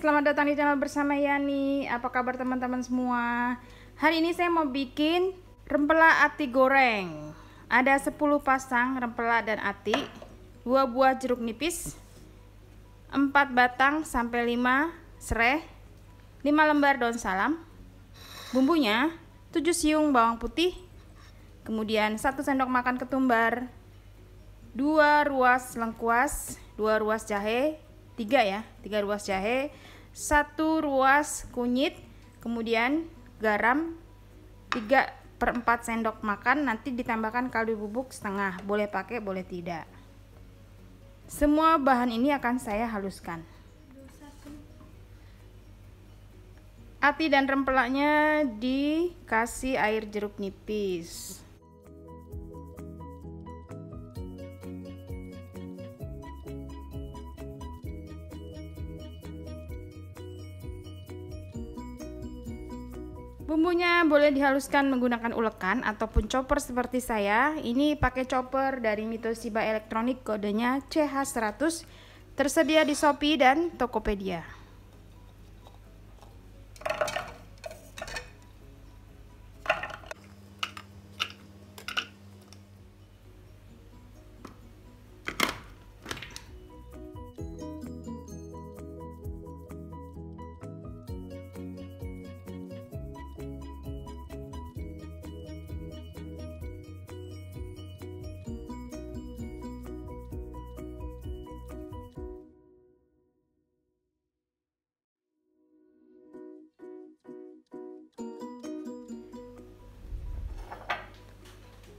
selamat datang di channel bersama Yani. Apa kabar teman-teman semua? Hari ini saya mau bikin rempela ati goreng. Ada 10 pasang rempela dan ati, 2 buah jeruk nipis, 4 batang sampai 5 serai, 5 lembar daun salam. Bumbunya 7 siung bawang putih, kemudian 1 sendok makan ketumbar, 2 ruas lengkuas, 2 ruas jahe, 3 ruas jahe, 1 ruas kunyit, kemudian garam 3/4 sendok makan, nanti ditambahkan kaldu bubuk setengah, boleh pakai boleh tidak. Semua bahan ini akan saya haluskan. Ati dan rempelanya dikasih air jeruk nipis. Bumbunya boleh dihaluskan menggunakan ulekan ataupun chopper seperti saya. Ini pakai chopper dari Mitoshiba Elektronik, kodenya CH100, tersedia di Shopee dan Tokopedia.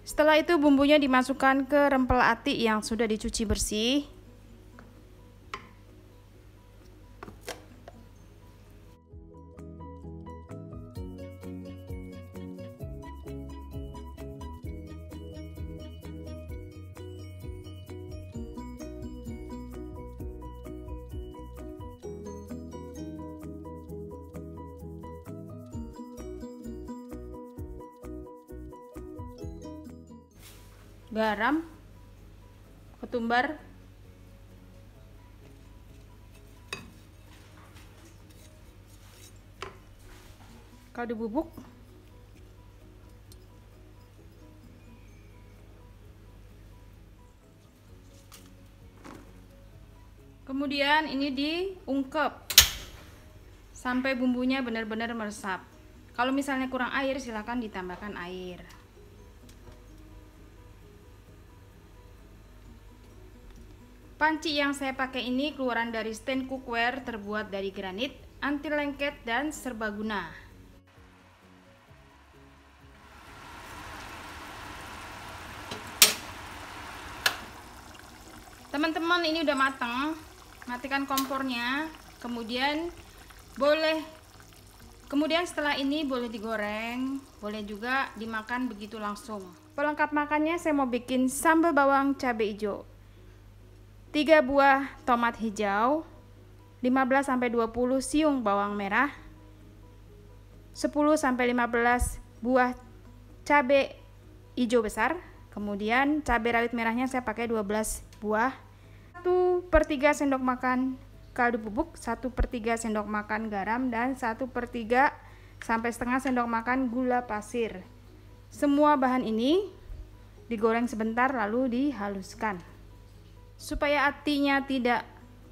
Setelah itu bumbunya dimasukkan ke rempela ati yang sudah dicuci bersih. Garam, ketumbar, kaldu bubuk, kemudian ini diungkep sampai bumbunya benar-benar meresap. Kalau misalnya kurang air, silahkan ditambahkan air. Panci yang saya pakai ini keluaran dari stand cookware, terbuat dari granit, anti lengket dan serbaguna. Teman-teman, ini udah matang. Matikan kompornya. Kemudian setelah ini boleh digoreng, boleh juga dimakan begitu langsung. Pelengkap makannya saya mau bikin sambal bawang cabai hijau. 3 buah tomat hijau, 15-20 siung bawang merah, 10-15 buah cabai hijau besar, kemudian cabai rawit merahnya saya pakai 12 buah, 1/3 sendok makan kaldu bubuk, 1/3 sendok makan garam, dan 1/3 sampai setengah sendok makan gula pasir. Semua bahan ini digoreng sebentar lalu dihaluskan. Supaya atinya tidak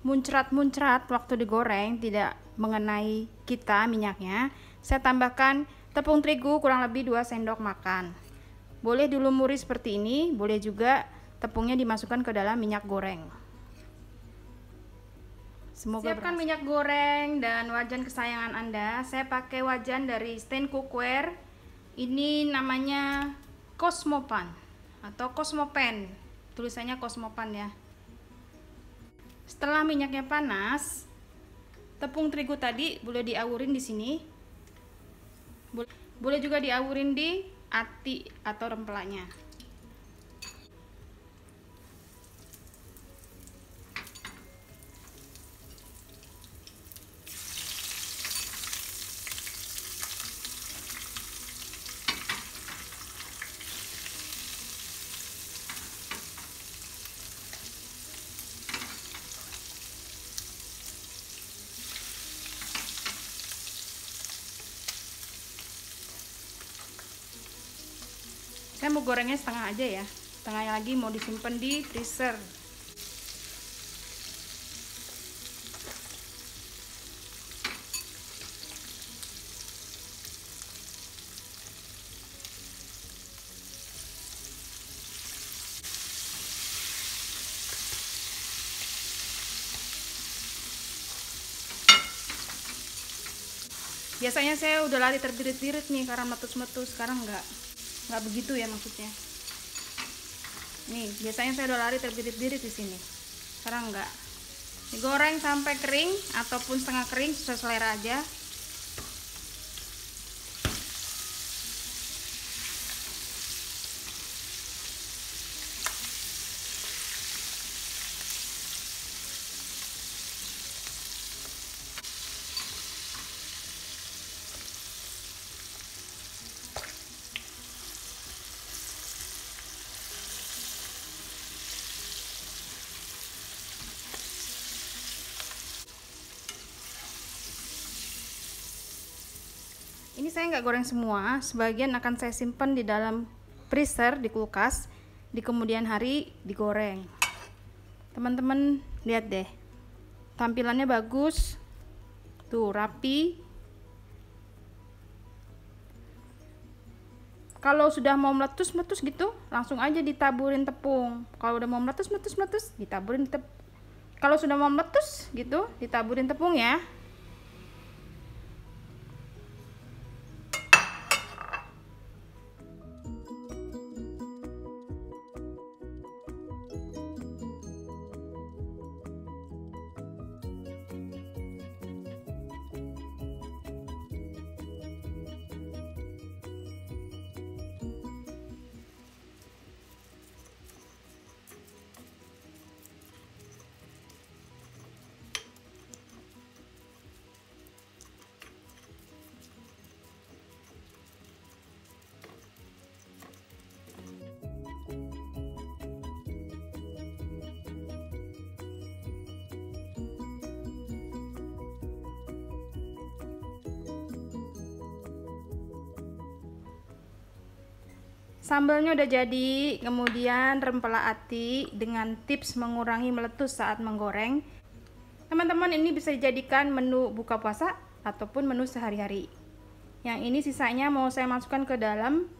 muncrat-muncrat waktu digoreng, tidak mengenai kita minyaknya, saya tambahkan tepung terigu kurang lebih 2 sendok makan. Boleh dilumuri seperti ini, boleh juga tepungnya dimasukkan ke dalam minyak goreng. Semoga siapkan minyak goreng dan wajan kesayangan Anda. Saya pakai wajan dari stand cookware. Ini namanya Cosmopan atau Cosmopan. Tulisannya Cosmopan ya. Setelah minyaknya panas, tepung terigu tadi boleh diawurin di sini. Boleh juga diawurin di ati atau rempelanya. Saya mau gorengnya setengah aja ya, setengahnya lagi mau disimpan di freezer. Biasanya saya udah lari terbirit-birit nih karena meletus-meletus. Sekarang nggak begitu ya maksudnya. Nih biasanya saya udah lari terbirit-birit di sini. Sekarang nggak. Digoreng sampai kering ataupun setengah kering, sesuai selera aja. Ini saya nggak goreng semua, sebagian akan saya simpan di dalam freezer di kulkas, di kemudian hari digoreng. Teman-teman lihat deh, tampilannya bagus, tuh rapi. Kalau sudah mau meletus-meletus gitu, langsung aja ditaburin tepung. Kalau udah mau meletus-meletus, ditaburin tepung. Kalau sudah mau meletus gitu, ditaburin tepung ya. Sambalnya udah jadi, kemudian rempela ati dengan tips mengurangi meletus saat menggoreng. Teman-teman, ini bisa dijadikan menu buka puasa ataupun menu sehari-hari. Yang ini sisanya mau saya masukkan ke dalam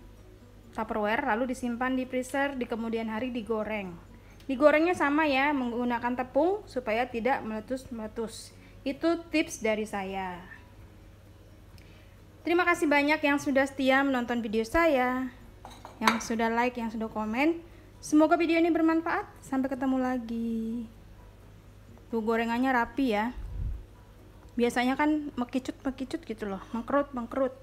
Tupperware, lalu disimpan di freezer, di kemudian hari digoreng. Digorengnya sama ya, menggunakan tepung supaya tidak meletus-meletus. Itu tips dari saya. Terima kasih banyak yang sudah setia menonton video saya, yang sudah like, yang sudah komen. Semoga video ini bermanfaat. Sampai ketemu lagi. Tuh gorengannya rapi ya. Biasanya kan mekicut gitu loh, mengkerut.